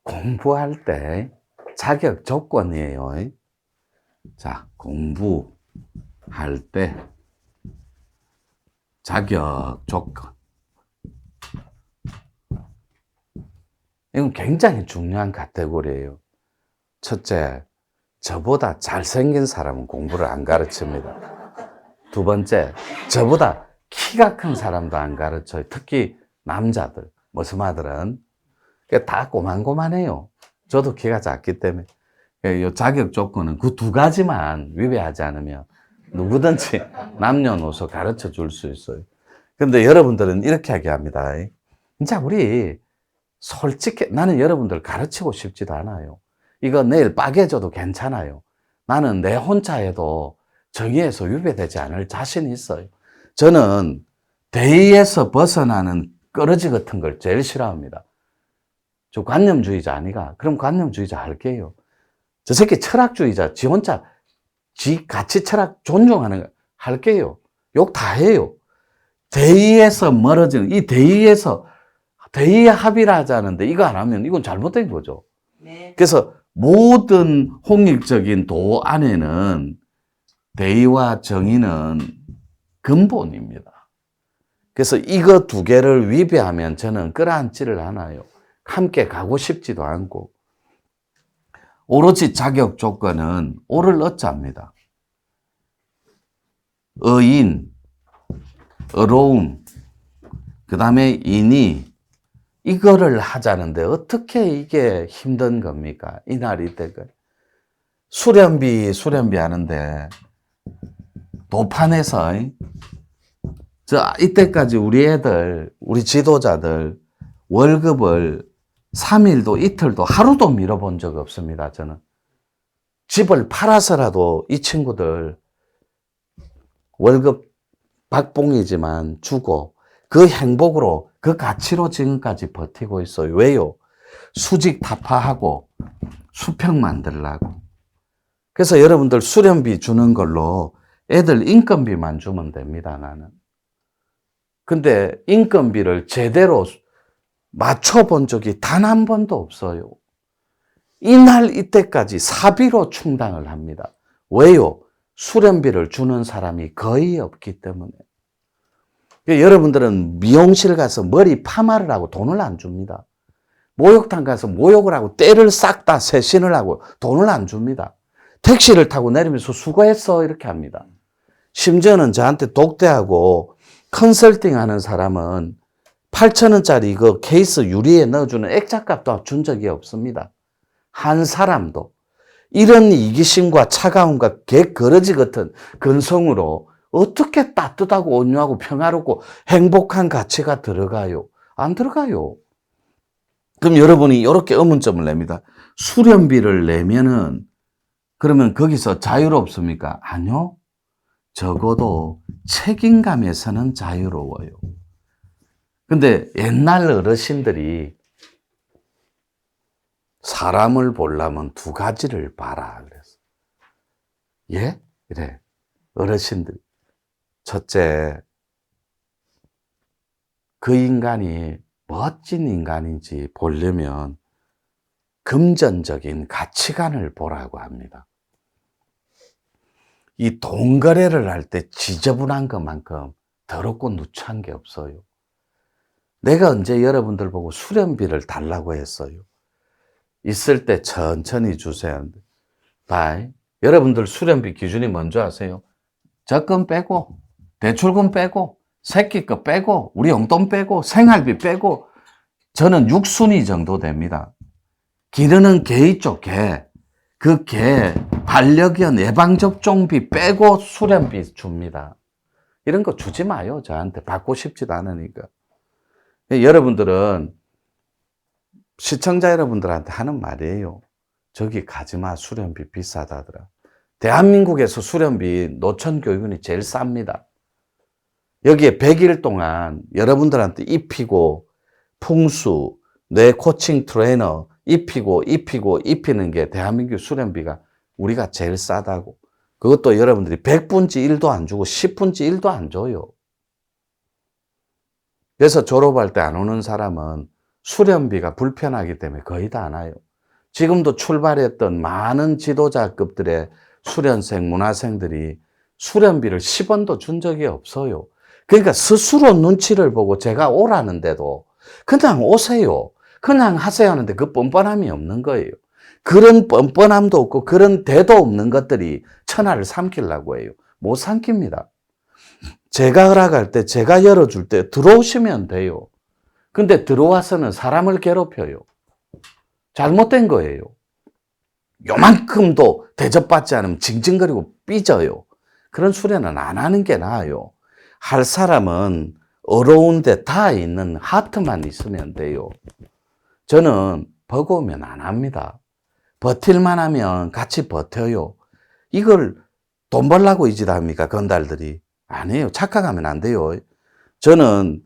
공부할 때 자격 조건이에요. 자, 공부할 때 자격 조건. 이건 굉장히 중요한 카테고리예요. 첫째, 저보다 잘생긴 사람은 공부를 안 가르칩니다. 두 번째, 저보다 키가 큰 사람도 안 가르쳐요. 특히 남자들, 머스마들은. 다 꼬만꼬만해요. 저도 키가 작기 때문에. 이 자격 조건은 그 두 가지만 위배하지 않으면 누구든지 남녀노소 가르쳐 줄 수 있어요. 근데 여러분들은 이렇게 얘기합니다. 자, 우리 솔직히 나는 여러분들 가르치고 싶지도 않아요. 이거 내일 빠개져도 괜찮아요. 나는 내 혼자 해도 정의에서 위배되지 않을 자신이 있어요. 저는 대의에서 벗어나는 꺼러지 같은 걸 제일 싫어합니다. 저 관념주의자 아니가? 그럼 관념주의자 할게요. 저 새끼 철학주의자, 지 혼자, 지 가치 철학 존중하는 거 할게요. 욕 다 해요. 대의에서 멀어지는, 이 대의에서, 대의의 합의를 하자는데 이거 안 하면 이건 잘못된 거죠. 네. 그래서 모든 홍익적인 도 안에는 대의와 정의는 근본입니다. 그래서 이거 두 개를 위배하면 저는 끌어안지를 않아요. 함께 가고 싶지도 않고. 오로지 자격 조건은 오를 어자입니다. 어인, 어로움, 그 다음에 인이, 이거를 하자는데 어떻게 이게 힘든 겁니까? 이날 이때가. 수련비 하는데 도판에서 이때까지 우리 애들, 우리 지도자들 월급을 3일도 이틀도 하루도 밀어본 적 없습니다. 저는 집을 팔아서라도 이 친구들 월급 박봉이지만 주고 그 행복으로 그 가치로 지금까지 버티고 있어요. 왜요? 수직 타파하고 수평 만들라고. 그래서 여러분들 수련비 주는 걸로 애들 인건비만 주면 됩니다. 나는. 근데 인건비를 제대로 맞춰본 적이 단 한 번도 없어요. 이날 이때까지 사비로 충당을 합니다. 왜요? 수련비를 주는 사람이 거의 없기 때문에. 여러분들은 미용실 가서 머리 파마를 하고 돈을 안 줍니다. 목욕탕 가서 목욕을 하고 때를 싹 다 세신을 하고 돈을 안 줍니다. 택시를 타고 내리면서 수고했어 이렇게 합니다. 심지어는 저한테 독대하고 컨설팅 하는 사람은 8,000원짜리 그 케이스 유리에 넣어주는 액자값도 준 적이 없습니다. 한 사람도. 이런 이기심과 차가움과 개거러지 같은 근성으로 어떻게 따뜻하고 온유하고 평화롭고 행복한 가치가 들어가요? 안 들어가요. 그럼 여러분이 이렇게 의문점을 냅니다. 수련비를 내면은 그러면 거기서 자유롭습니까? 아니요. 적어도 책임감에서는 자유로워요. 근데 옛날 어르신들이 사람을 보려면 두 가지를 봐라 그랬어. 예? 이래. 어르신들이. 첫째, 그 인간이 멋진 인간인지 보려면 금전적인 가치관을 보라고 합니다. 이 돈 거래를 할 때 지저분한 것만큼 더럽고 누추한 게 없어요. 내가 언제 여러분들 보고 수련비를 달라고 했어요? 있을 때 천천히 주세요. 바이. 여러분들 수련비 기준이 뭔지 아세요? 적금 빼고, 대출금 빼고, 새끼 거 빼고, 우리 용돈 빼고, 생활비 빼고, 저는 6순위 정도 됩니다. 기르는 개 있죠, 개. 그 개, 반려견 예방접종비 빼고 수련비 줍니다. 이런 거 주지 마요, 저한테. 받고 싶지도 않으니까. 여러분들은, 시청자 여러분들한테 하는 말이에요. 저기 가지마, 수련비 비싸다더라. 대한민국에서 수련비 노천교육원이 제일 쌉니다. 여기에 100일 동안 여러분들한테 입히고 풍수, 뇌 코칭 트레이너 입히는 게 대한민국 수련비가 우리가 제일 싸다고. 그것도 여러분들이 100분지 1도 안 주고 10분지 1도 안 줘요. 그래서 졸업할 때 안 오는 사람은 수련비가 불편하기 때문에 거의 다 안 와요. 지금도 출발했던 많은 지도자급들의 수련생, 문화생들이 수련비를 10원도 준 적이 없어요. 그러니까 스스로 눈치를 보고 제가 오라는데도 그냥 오세요. 그냥 하세요 하는데 그 뻔뻔함이 없는 거예요. 그런 뻔뻔함도 없고 그런 대도 없는 것들이 천하를 삼키려고 해요. 못 삼킵니다. 제가 허락할 때, 제가 열어줄 때 들어오시면 돼요. 근데 들어와서는 사람을 괴롭혀요. 잘못된 거예요. 요만큼도 대접받지 않으면 징징거리고 삐져요. 그런 수련은 안 하는 게 나아요. 할 사람은 어려운데 다 있는 하트만 있으면 돼요. 저는 버거우면 안 합니다. 버틸만 하면 같이 버텨요. 이걸 돈 벌라고 이 짓 합니까? 건달들이. 아니에요. 착각하면 안 돼요. 저는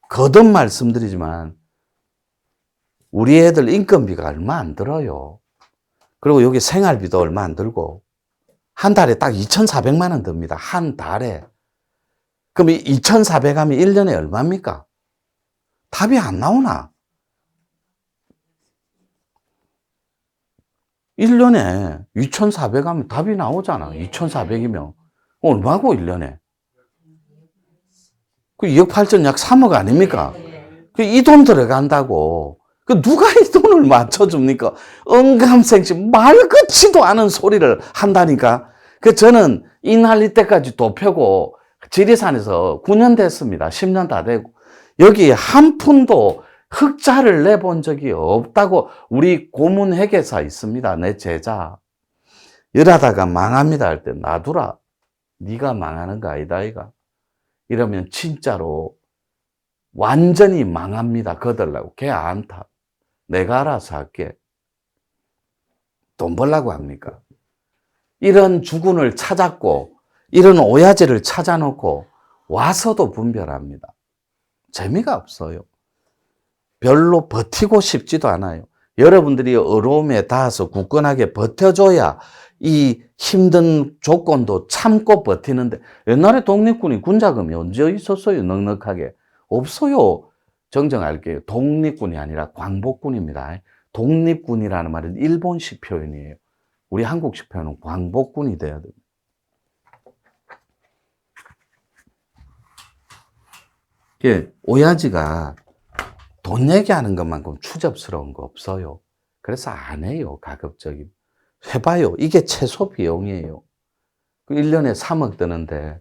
거듭 말씀드리지만 우리 애들 인건비가 얼마 안 들어요. 그리고 여기 생활비도 얼마 안 들고 한 달에 딱 2,400만 원 듭니다. 한 달에. 그럼 2,400 하면 1년에 얼마입니까? 답이 안 나오나? 1년에 2,400 하면 답이 나오잖아. 2,400이면. 얼마고 1년에? 그 2억 8천 약 3억 아닙니까? 이 돈 들어간다고. 그 누가 이 돈을 맞춰줍니까? 언감생심 말 같지도 않은 소리를 한다니까. 그 저는 이 난리 때까지 도표고 지리산에서 9년 됐습니다. 10년 다 되고. 여기 한 푼도 흑자를 내본 적이 없다고 우리 고문 회계사 있습니다. 내 제자. 이러다가 망합니다 할 때 놔두라. 네가 망하는 거 아니다 이가. 이러면 진짜로 완전히 망합니다. 거들라고. 걔 안 타. 내가 알아서 할게. 돈 벌라고 합니까? 이런 주군을 찾았고 이런 오야지를 찾아놓고 와서도 분별합니다. 재미가 없어요. 별로 버티고 싶지도 않아요. 여러분들이 어려움에 닿아서 굳건하게 버텨줘야 이 힘든 조건도 참고 버티는데 옛날에 독립군이 군자금이 언제 있었어요? 넉넉하게. 없어요. 정정할게요. 독립군이 아니라 광복군입니다. 독립군이라는 말은 일본식 표현이에요. 우리 한국식 표현은 광복군이 돼야 됩니다. 오야지가 돈 얘기하는 것만큼 추접스러운 거 없어요. 그래서 안 해요. 가급적이면. 해봐요. 이게 최소 비용이에요. 1년에 3억 드는데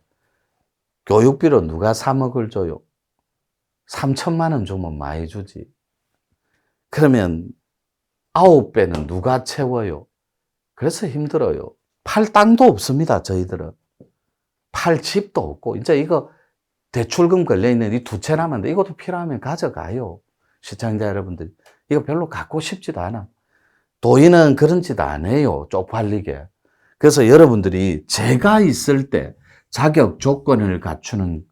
교육비로 누가 3억을 줘요? 3천만 원 주면 많이 주지. 그러면 9배는 누가 채워요? 그래서 힘들어요. 팔 땅도 없습니다. 저희들은. 팔 집도 없고 이제 이거 대출금 걸려있는 이 2채 남았는데 이것도 필요하면 가져가요. 시청자 여러분들. 이거 별로 갖고 싶지도 않아. 도인은 그런 짓 안 해요. 쪽팔리게. 그래서 여러분들이 제가 있을 때 자격 조건을 갖추는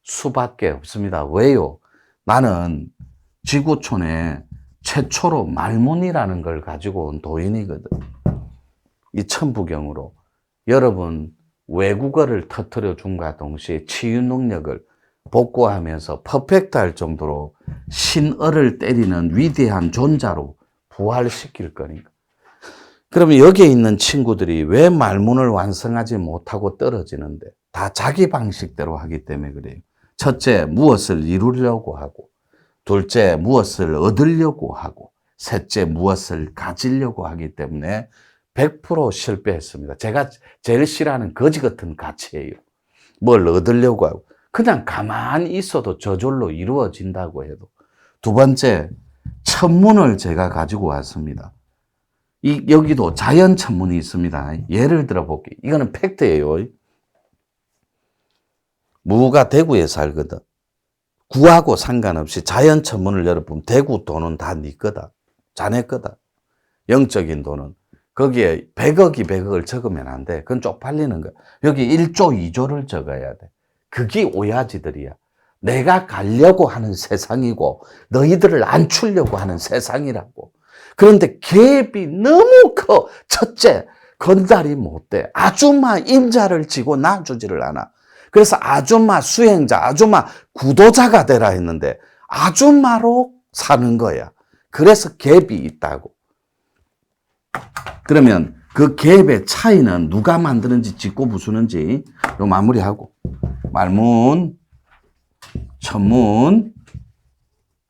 수밖에 없습니다. 왜요? 나는 지구촌에 최초로 말문이라는 걸 가지고 온 도인이거든. 이 천부경으로. 여러분 외국어를 터뜨려 줌과 동시에 치유 능력을 복구하면서 퍼펙트할 정도로 신어를 때리는 위대한 존재로 부활시킬 거니까. 그러면 여기에 있는 친구들이 왜 말문을 완성하지 못하고 떨어지는데? 다 자기 방식대로 하기 때문에 그래요. 첫째, 무엇을 이루려고 하고, 둘째, 무엇을 얻으려고 하고, 셋째, 무엇을 가지려고 하기 때문에 100% 실패했습니다. 제가 제일 싫어하는 거지 같은 가치예요. 뭘 얻으려고 하고. 그냥 가만히 있어도 저절로 이루어진다고 해도. 두 번째, 천문을 제가 가지고 왔습니다. 여기도 자연 천문이 있습니다. 예를 들어 볼게요. 이거는 팩트예요. 무가 대구에 살거든. 구하고 상관없이 자연 천문을 열어보면 대구 돈은 다 네 거다. 자네 거다. 영적인 돈은. 거기에 100억이 100억을 적으면 안 돼. 그건 쪽팔리는 거야. 여기 1조, 2조를 적어야 돼. 그게 오야지들이야. 내가 가려고 하는 세상이고 너희들을 안추려고 하는 세상이라고. 그런데 갭이 너무 커. 첫째, 건달이 못 돼. 아줌마 임자를 지고 놔주지를 않아. 그래서 아줌마 수행자, 아줌마 구도자가 되라 했는데 아줌마로 사는 거야. 그래서 갭이 있다고. 그러면 그 갭의 차이는 누가 만드는지 짓고 부수는지 요 마무리하고 말문, 천문,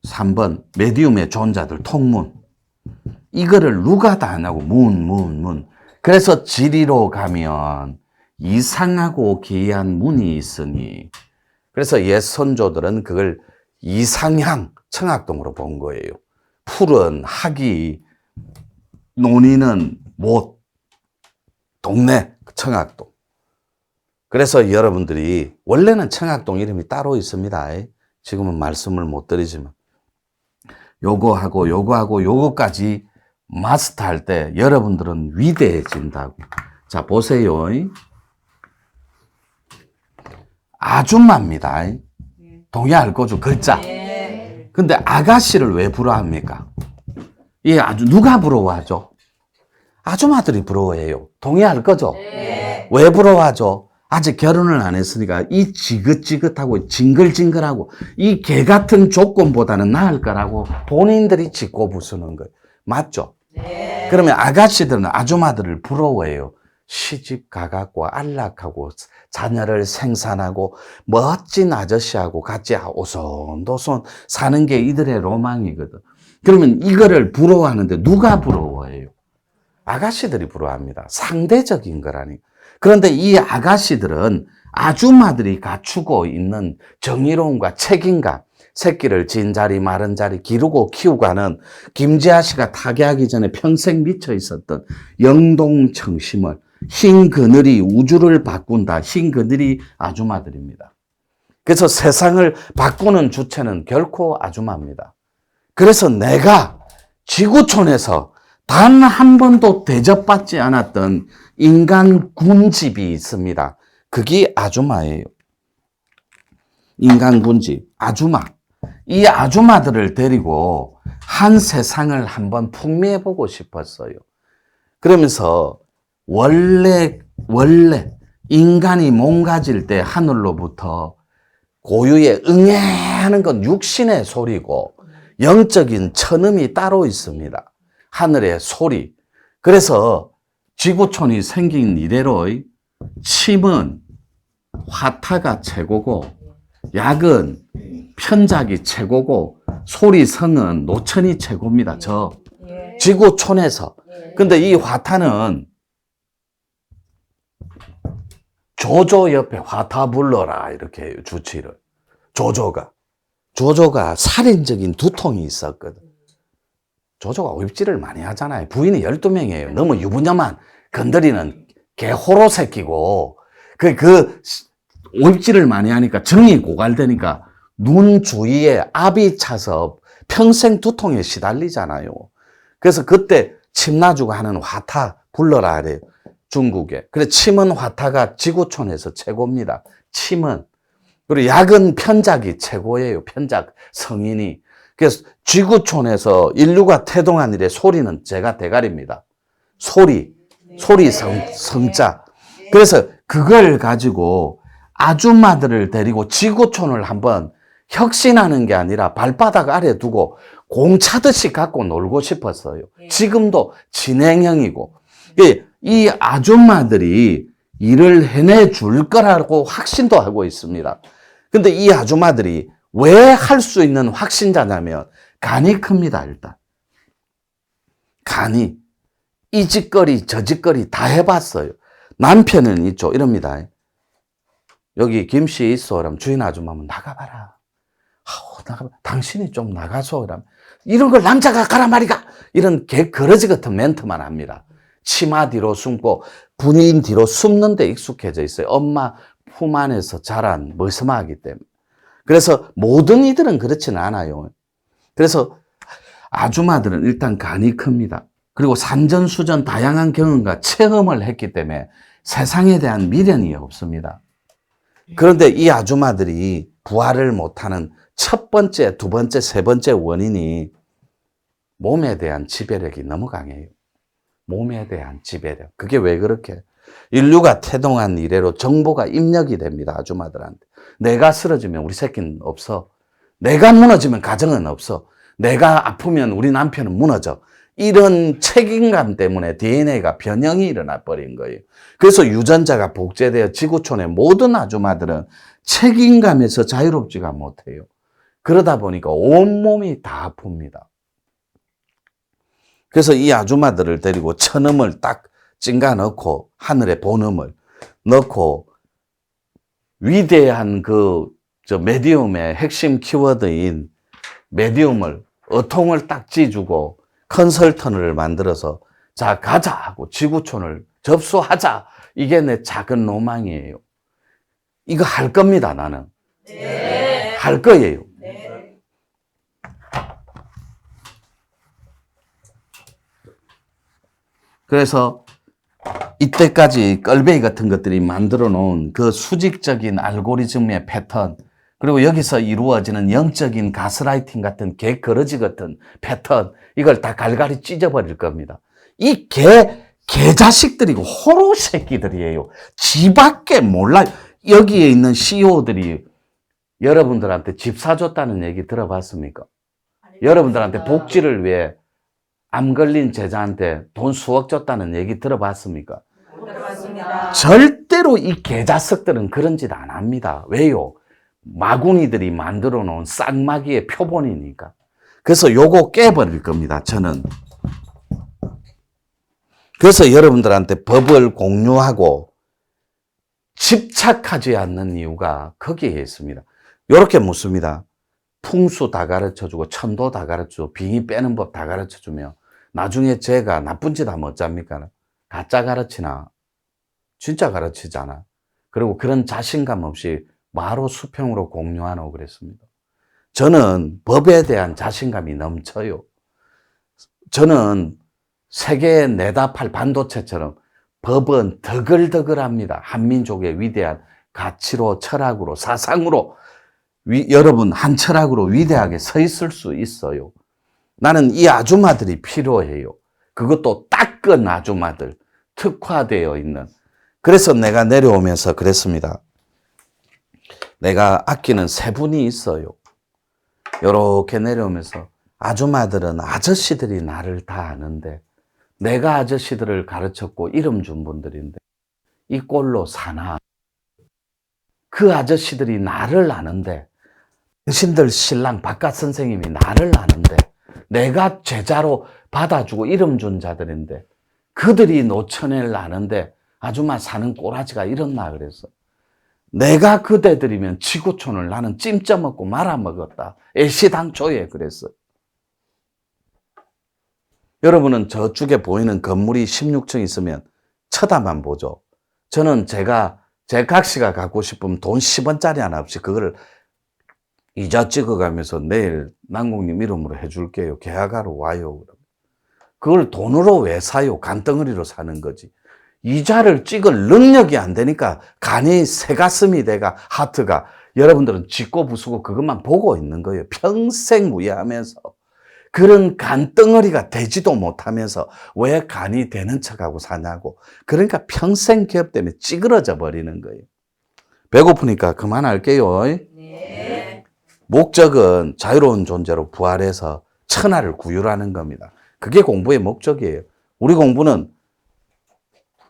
3번 메디움의 존자들 통문. 이거를 누가 다 하냐고 문. 그래서 지리로 가면 이상하고 기이한 문이 있으니 그래서 옛 선조들은 그걸 이상향 청학동으로 본 거예요. 풀은 학이, 논의는 못, 동네 청학동. 그래서 여러분들이 원래는 청학동 이름이 따로 있습니다. 지금은 말씀을 못 드리지만 요거하고 요거까지 마스터할 때 여러분들은 위대해진다고. 자, 보세요. 아줌마입니다. 동의할 거죠, 글자. 근데 아가씨를 왜 부러워합니까? 이 누가 부러워하죠? 아줌마들이 부러워해요. 동의할 거죠? 왜 부러워하죠? 아직 결혼을 안 했으니까 이 지긋지긋하고 징글징글하고 이 개 같은 조건보다는 나을 거라고 본인들이 짓고 부수는 거예요. 맞죠? 그러면 아가씨들은 아줌마들을 부러워해요. 시집 가갖고 안락하고 자녀를 생산하고 멋진 아저씨하고 같이 오손도손 사는 게 이들의 로망이거든. 그러면 이거를 부러워하는데 누가 부러워해요? 아가씨들이 부러워합니다. 상대적인 거라니. 그런데 이 아가씨들은 아줌마들이 갖추고 있는 정의로움과 책임감, 새끼를 진 자리 마른 자리 기르고 키우고 하는 김지아 씨가 타계하기 전에 평생 미쳐 있었던 영동청심을 흰 그늘이 우주를 바꾼다. 흰 그늘이 아줌마들입니다. 그래서 세상을 바꾸는 주체는 결코 아줌마입니다. 그래서 내가 지구촌에서 단 한 번도 대접받지 않았던 인간 군집이 있습니다. 그게 아줌마예요. 인간 군집, 아줌마. 이 아줌마들을 데리고 한 세상을 한번 풍미해보고 싶었어요. 그러면서 원래 인간이 몸 가질 때 하늘로부터 고유의 응애하는 건 육신의 소리고 영적인 천음이 따로 있습니다. 하늘의 소리. 그래서 지구촌이 생긴 이래로 침은 화타가 최고고 약은 편작이 최고고 소리성은 노천이 최고입니다. 저 지구촌에서. 근데 이 화타는 조조 옆에 화타 불러라 이렇게 해요. 주치를. 조조가 살인적인 두통이 있었거든. 조조가 오입질을 많이 하잖아요. 부인이 12명이에요. 너무 유부녀만 건드리는 개호로 새끼고 그 오입질을 많이 하니까 정이 고갈되니까 눈 주위에 압이 차서 평생 두통에 시달리잖아요. 그래서 그때 침 놔주고 하는 화타 불러라 그래요. 중국에. 그래서 침은 화타가 지구촌에서 최고입니다. 침은. 그리고 약은 편작이 최고예요. 편작 성인이. 그래서 지구촌에서 인류가 태동한 일에 소리는 제가 대가리입니다. 소리 성자. 그래서 그걸 가지고 아줌마들을 데리고 지구촌을 한번 혁신하는 게 아니라 발바닥 아래 두고 공 차듯이 갖고 놀고 싶었어요. 지금도 진행형이고. 이 아줌마들이 일을 해내줄 거라고 확신도 하고 있습니다. 근데 이 아줌마들이 왜 할 수 있는 확신자냐면 간이 큽니다. 일단 간이 이 짓거리 저 짓거리 다 해봤어요. 남편은 있죠. 이럽니다. 여기 김씨 있어. 그러면 주인 아줌마면 나가봐라. 당신이 좀 나가서 그러면 이런 걸 남자가 가라 말이가. 이런 개그러지 같은 멘트만 합니다. 치마 뒤로 숨고 부인 뒤로 숨는 데 익숙해져 있어요. 엄마 품 안에서 자란 머스마하기 때문에. 그래서 모든 이들은 그렇지는 않아요. 그래서 아줌마들은 일단 간이 큽니다. 그리고 산전수전 다양한 경험과 체험을 했기 때문에 세상에 대한 미련이 없습니다. 그런데 이 아줌마들이 부활을 못하는 첫 번째, 두 번째, 세 번째 원인이 몸에 대한 지배력이 너무 강해요. 몸에 대한 지배력. 그게 왜 그렇게? 인류가 태동한 이래로 정보가 입력이 됩니다. 아줌마들한테. 내가 쓰러지면 우리 새끼는 없어. 내가 무너지면 가정은 없어. 내가 아프면 우리 남편은 무너져. 이런 책임감 때문에 DNA가 변형이 일어나 버린 거예요. 그래서 유전자가 복제되어 지구촌의 모든 아줌마들은 책임감에서 자유롭지가 못해요. 그러다 보니까 온몸이 다 아픕니다. 그래서 이 아줌마들을 데리고 천음을 딱 찡가 넣고 하늘의 본음을 넣고 위대한 메디움의 핵심 키워드인 메디움을 어통을 딱 찌주고 컨설턴을 만들어서 자 가자 하고 지구촌을 접수하자. 이게 내 작은 로망이에요. 이거 할 겁니다. 나는. 네. 할 거예요. 네. 그래서 이때까지 껄베이 같은 것들이 만들어 놓은 그 수직적인 알고리즘의 패턴, 그리고 여기서 이루어지는 영적인 가스라이팅 같은 개거러지 같은 패턴, 이걸 다 갈갈이 찢어버릴 겁니다. 이 개자식들이고 호로 새끼들이에요. 지밖에 몰라요. 여기에 있는 CEO들이 여러분들한테 집 사줬다는 얘기 들어봤습니까? 여러분들한테 복지를 위해 암 걸린 제자한테 돈 수억 줬다는 얘기 들어봤습니까? 들어봤습니다. 절대로 이 개자식들은 그런 짓 안 합니다. 왜요? 마구니들이 만들어 놓은 쌍마기의 표본이니까. 그래서 요거 깨버릴 겁니다, 저는. 그래서 여러분들한테 법을 공유하고 집착하지 않는 이유가 거기에 있습니다. 요렇게 묻습니다. 풍수 다 가르쳐주고 천도 다 가르쳐주고 빙의 빼는 법 다 가르쳐주며 나중에 제가 나쁜 짓 하면 어쩝니까? 가짜 가르치나? 진짜 가르치잖아. 그리고 그런 자신감 없이 바로 수평으로 공유하라고 그랬습니다. 저는 법에 대한 자신감이 넘쳐요. 저는 세계의 네다팔 반도체처럼 법은 더글더글합니다. 한민족의 위대한 가치로, 철학으로, 사상으로 여러분 한 철학으로 위대하게 서 있을 수 있어요. 나는 이 아줌마들이 필요해요. 그것도 따끈 아줌마들, 특화되어 있는. 그래서 내가 내려오면서 그랬습니다. 내가 아끼는 세 분이 있어요. 이렇게 내려오면서 아줌마들은 아저씨들이 나를 다 아는데 내가 아저씨들을 가르쳤고 이름 준 분들인데 이 꼴로 사나. 그 아저씨들이 나를 아는데 당신들 신랑 바깥 선생님이 나를 아는데 내가 제자로 받아주고 이름 준 자들인데 그들이 노처녀를 아는데 아줌마 사는 꼬라지가 이렇나 그래서 내가 그대들이면 지구촌을 나는 찜쪄먹고 말아먹었다. 애시당초에 그랬어. 여러분은 저쪽에 보이는 건물이 16층 있으면 쳐다만 보죠. 저는 제 각시가 갖고 싶으면 돈 10원짜리 하나 없이 그거를 이자 찍어가면서 내일 남궁님 이름으로 해줄게요. 계약하러 와요. 그걸 돈으로 왜 사요? 간덩어리로 사는 거지. 이자를 찍을 능력이 안 되니까 간이 새가슴이 돼가 하트가 여러분들은 짓고 부수고 그것만 보고 있는 거예요. 평생 무예하면서 그런 간덩어리가 되지도 못하면서 왜 간이 되는 척하고 사냐고. 그러니까 평생 기업 때문에 찌그러져 버리는 거예요. 배고프니까 그만할게요. 네. 목적은 자유로운 존재로 부활해서 천하를 구휼하는 겁니다. 그게 공부의 목적이에요. 우리 공부는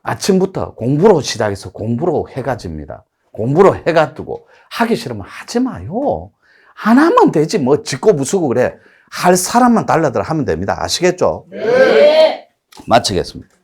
아침부터 공부로 시작해서 공부로 해가 집니다. 공부로 해가 뜨고 하기 싫으면 하지 마요. 안 하면 되지 뭐 짓고 부수고 그래. 할 사람만 달라들 하면 됩니다. 아시겠죠? 네. 마치겠습니다.